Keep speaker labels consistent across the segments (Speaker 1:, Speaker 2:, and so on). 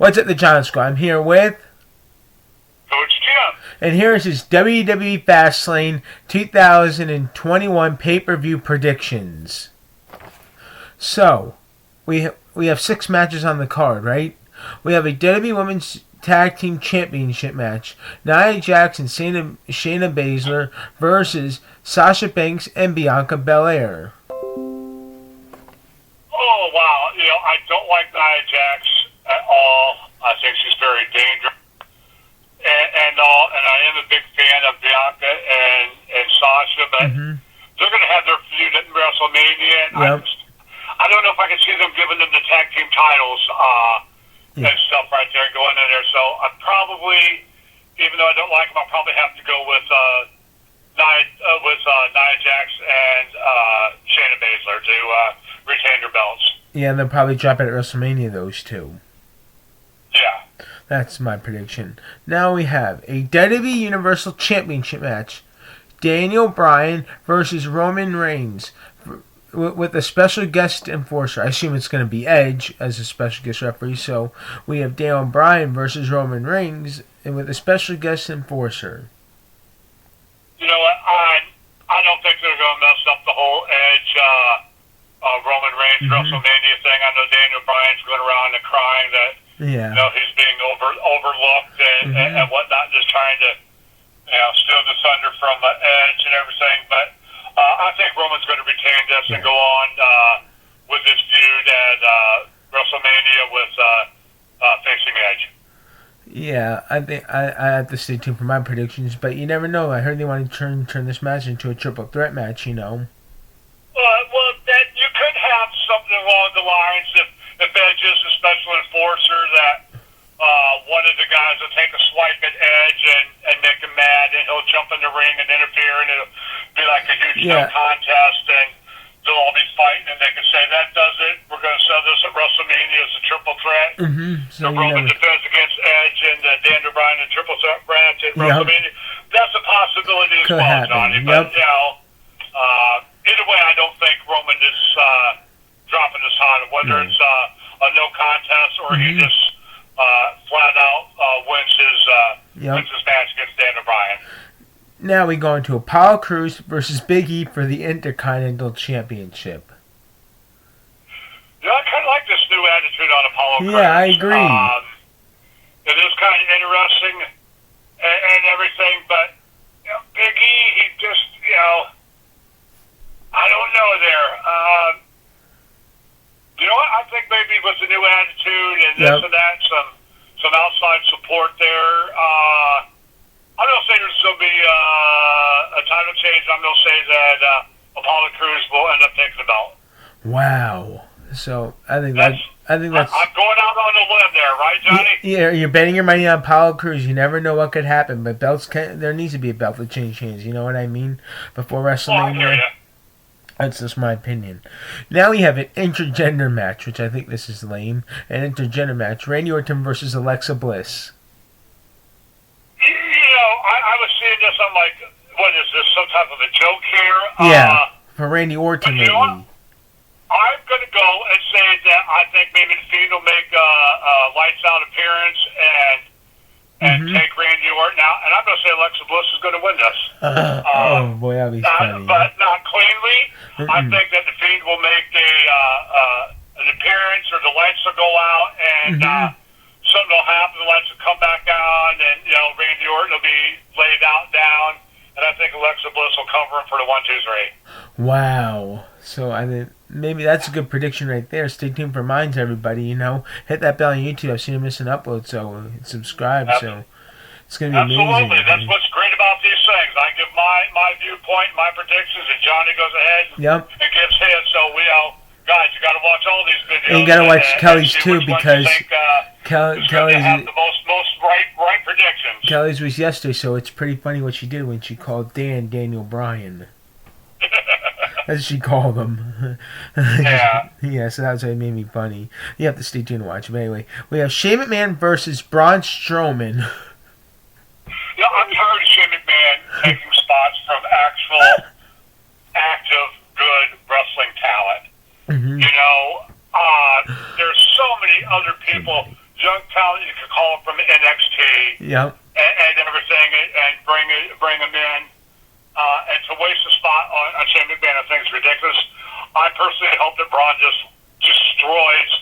Speaker 1: What's up, the John Squad? I'm here with
Speaker 2: Coach Jim.
Speaker 1: and here is his WWE Fastlane 2021 pay-per-view predictions. So, we have 6 matches on the card, right? We have a WWE Women's Tag Team Championship match. Nia Jax and Shayna Baszler versus Sasha Banks and Bianca Belair.
Speaker 2: Oh, wow. I don't like Nia Jax at all. I think she's very dangerous. And I am a big fan of Bianca and Sasha, but they're going to have their feud at WrestleMania. And I don't know if I can see them giving them the tag team titles and stuff right there, going in there. So I'm probably, even though I don't like them, I'll probably have to go with Nia Jax and Shayna Baszler to retain their belts.
Speaker 1: Yeah, and they'll probably drop it at WrestleMania, those two.
Speaker 2: Yeah.
Speaker 1: That's my prediction. Now we have a WWE Universal Championship match. Daniel Bryan versus Roman Reigns with a special guest enforcer. I assume it's going to be Edge as a special guest referee. So we have Daniel Bryan versus Roman Reigns and with a special guest enforcer.
Speaker 2: You know what? I don't think they're going to mess up the whole Edge Roman Reigns WrestleMania thing. I know Daniel Bryan's going around and crying that he's being overlooked and whatnot, just trying to steal the thunder from Edge and everything. But I think Roman's going to retain this and go on with this feud at WrestleMania with facing Edge.
Speaker 1: Yeah, I think I have to stay tuned for my predictions, but you never know. I heard they want to turn this match into a triple threat match,
Speaker 2: Well, that you could have something along the lines if Edge is a special enforcer that one of the guys will take a swipe at Edge and make him mad, and he'll jump in the ring and interfere, and it'll be like a huge no contest, and they'll all be fighting, and they can say, that does it, we're going to sell this at WrestleMania as a triple threat. So Roman defends against Edge and Daniel Bryan in triple threat match at WrestleMania. That's a possibility as well, Johnny. But, either way, I don't think Roman is dropping his heart, whether it's a no contest or he just flat out wins his match against Daniel Bryan.
Speaker 1: Now we go into Apollo Crews versus Big E for the Intercontinental Championship.
Speaker 2: I kind of like this new attitude on Apollo Crews.
Speaker 1: Yeah, I agree.
Speaker 2: It is kind of interesting and everything, but Big E, he just, I don't know there. I think maybe with the new attitude and this and that, some outside support there. I'm going to say there's going to be a title change. I'm going to say that Apollo Crews will end up taking the belt. Wow.
Speaker 1: So I think that's. I'm going
Speaker 2: out on a limb there, right, Johnny?
Speaker 1: Yeah, you're betting your money on Apollo Crews. You never know what could happen, but there needs to be a belt that change hands. You know what I mean? Before WrestleMania.
Speaker 2: I hear you.
Speaker 1: That's just my opinion. Now we have an intergender match, which I think this is lame. An intergender match: Randy Orton versus Alexa Bliss.
Speaker 2: I was seeing this. I'm like, what is this? Some type of a joke here?
Speaker 1: Yeah, for Randy Orton, maybe.
Speaker 2: I'm going to go and say that I think maybe the Fiend will make a lights out appearance and take Randy Orton out. And I'm going to say Alexa Bliss is going to win this.
Speaker 1: Oh boy, that'd be funny.
Speaker 2: But not cleanly. I think that the Fiend will make an appearance, or the lights will go out, and something will happen. The lights will come back on, and Randy Orton will be laid out down, and I think Alexa Bliss will cover him for the 1, 2, 3.
Speaker 1: Wow. So I think maybe that's a good prediction right there. Stay tuned for mine, everybody. Hit that bell on YouTube. I've seen you miss an upload, so subscribe. So it's going to be amazing.
Speaker 2: Absolutely. That's what's great about these things. I give my viewpoint, my predictions, and Johnny goes ahead and gives his. So guys, you got to watch all these videos. And
Speaker 1: you got to watch Kelly's too, because
Speaker 2: Kelly's have the most right predictions.
Speaker 1: Kelly's was yesterday, so it's pretty funny what she did when she called Daniel Bryan. As she called him. Yeah, so that's what made me funny. You have to stay tuned to watch it. But anyway, we have Shane McMahon versus Braun Strowman.
Speaker 2: I'm tired of Shane McMahon taking spots from actual, active, good wrestling talent. There's so many other people young talent you could call them from NXT.
Speaker 1: Yep.
Speaker 2: And everything, and bring them in, and to waste a spot on Shane McMahon, I think is ridiculous. I personally hope that Braun just destroys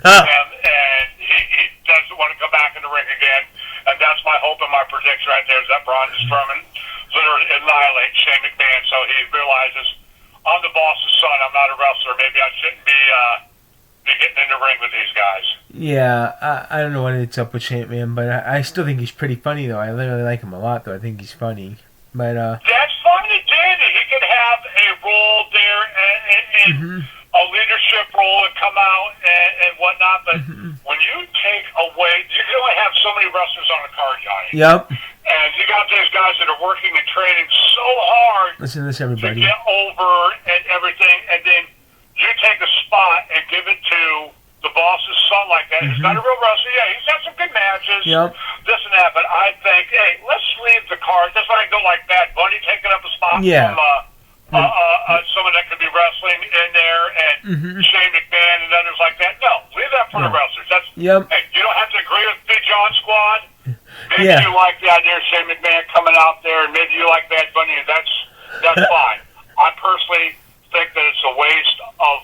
Speaker 2: him, and he doesn't want to come back in the ring again. And that's my hope and my prediction right there is that Braun is determined literally annihilate Shane McMahon, so he realizes I'm the boss's son. I'm not a wrestler. Maybe I shouldn't be getting in the ring with these guys.
Speaker 1: Yeah, I don't know what it's up with Shane McMahon, but I still think he's pretty funny though. I really like him a lot though. I think he's funny. But
Speaker 2: that's funny, Danny. He could have a role there in a leadership role and come out and whatnot. But when you take away, you can only have so many wrestlers on a card, Johnny.
Speaker 1: Yep.
Speaker 2: And you got these guys that are working and training so hard.
Speaker 1: Listen to this, everybody.
Speaker 2: To get over and everything, and then you take a spot and give it to the boss's son like that. He's not a real wrestler. Yeah, he's had some good matches.
Speaker 1: Yep.
Speaker 2: This and that, but I think, hey, let's leave the card. That's why I go like Bad Bunny taking up a spot from someone that could be wrestling in there, and Shane McMahon and others like that. No, leave that for the wrestlers. That's hey, you don't have to agree with Big John Squad. Maybe you like the idea of Shane McMahon coming out there, and maybe you like Bad Bunny, and that's fine. I personally think that it's a waste of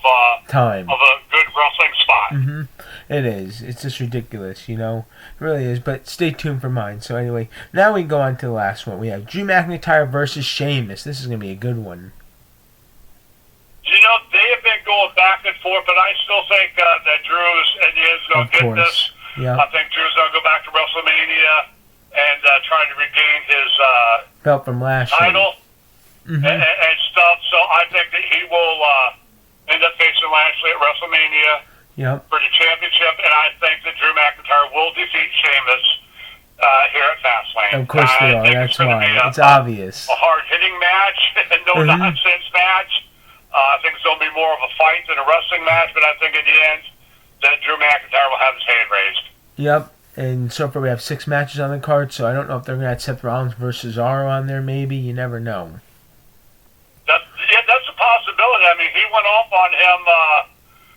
Speaker 2: time of a good wrestling spot.
Speaker 1: It is. It's just ridiculous, you know. It really is. But stay tuned for mine. So anyway, now we can go on to the last one. We have Drew McIntyre versus Sheamus. This is going to be a good one.
Speaker 2: You know, they have been going back and forth, but I still think that Drew is going to get this.
Speaker 1: Yep.
Speaker 2: I think Drew's going to go back to WrestleMania and try to regain his
Speaker 1: belt from last
Speaker 2: title and stuff. So I think that he will end up facing Lashley at WrestleMania for the championship, and I think that Drew McIntyre will defeat Sheamus here at Fastlane.
Speaker 1: Of course they are. That's why. It's obvious.
Speaker 2: A hard-hitting match, no-nonsense match. I think it's going to be more of a fight than a wrestling match, but I think in the end that Drew McIntyre will have his hand raised.
Speaker 1: Yep. And so far we have 6 matches on the card, so I don't know if they're going to have Seth Rollins versus Cesaro on there maybe. You never know.
Speaker 2: That's a possibility. I mean, he went off on him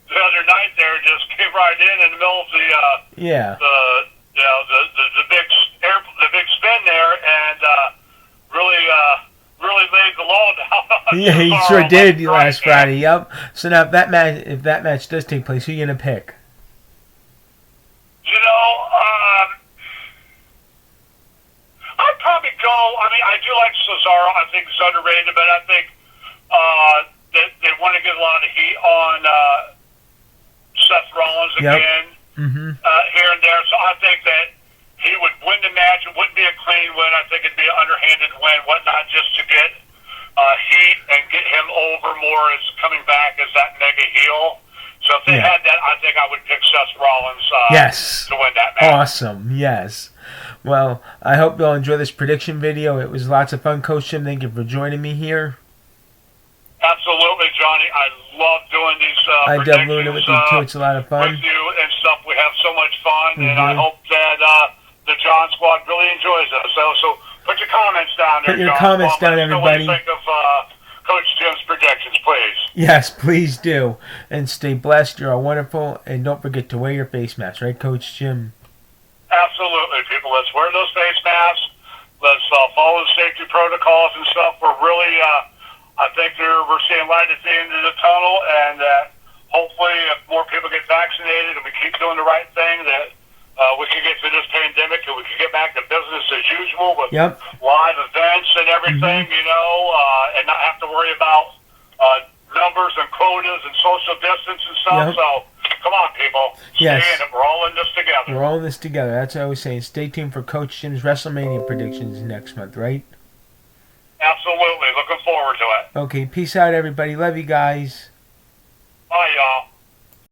Speaker 2: the other night there, just came right in the middle of the big spin there, and really laid the law down.
Speaker 1: Yeah, he sure did last Friday. Yep. So now, if that match does take place, who are you gonna pick?
Speaker 2: You know, I'd probably go. I mean, I do like Cesaro. I think he's underrated, but I think that they want to get a lot of heat on Seth Rollins again here and there. So I think that he would win the match. It wouldn't be a clean win. I think it'd be an underhanded win, whatnot, just to get heat and get him over more as coming back as that mega heel. So if they had that, I think I would pick Seth Rollins to win that match.
Speaker 1: Awesome. Yes. Well, I hope you'll enjoy this prediction video. It was lots of fun, Coach Jim. Thank you for joining me here.
Speaker 2: Absolutely, Johnny. I love doing these
Speaker 1: I
Speaker 2: predictions
Speaker 1: downloaded with you too. It's a lot of fun.
Speaker 2: With you and stuff. We have so much fun, and I hope that the John Squad really enjoys us. So put your comments down there.
Speaker 1: Put your
Speaker 2: John
Speaker 1: comments
Speaker 2: Squad.
Speaker 1: down, everybody.
Speaker 2: What do you think of Coach Jim's predictions, please?
Speaker 1: Yes, please do. And stay blessed. You're all wonderful. And don't forget to wear your face mask, right, Coach Jim?
Speaker 2: Absolutely, people. Let's wear those face masks. Let's follow the safety protocols and stuff. We're really, I think we're seeing light at the end of the tunnel, and hopefully if more people get vaccinated and we keep doing the right thing, that we can get through this pandemic and we can get back to business as usual with live events and everything, you know, and not have to worry about numbers and quotas and social distance and stuff. So come on, people. Stay in it. We're all in this together.
Speaker 1: We're all in this together. That's what I was saying. Stay tuned for Coach Jim's WrestleMania predictions next month, right?
Speaker 2: Absolutely. Looking forward to it.
Speaker 1: Okay. Peace out, everybody. Love you guys.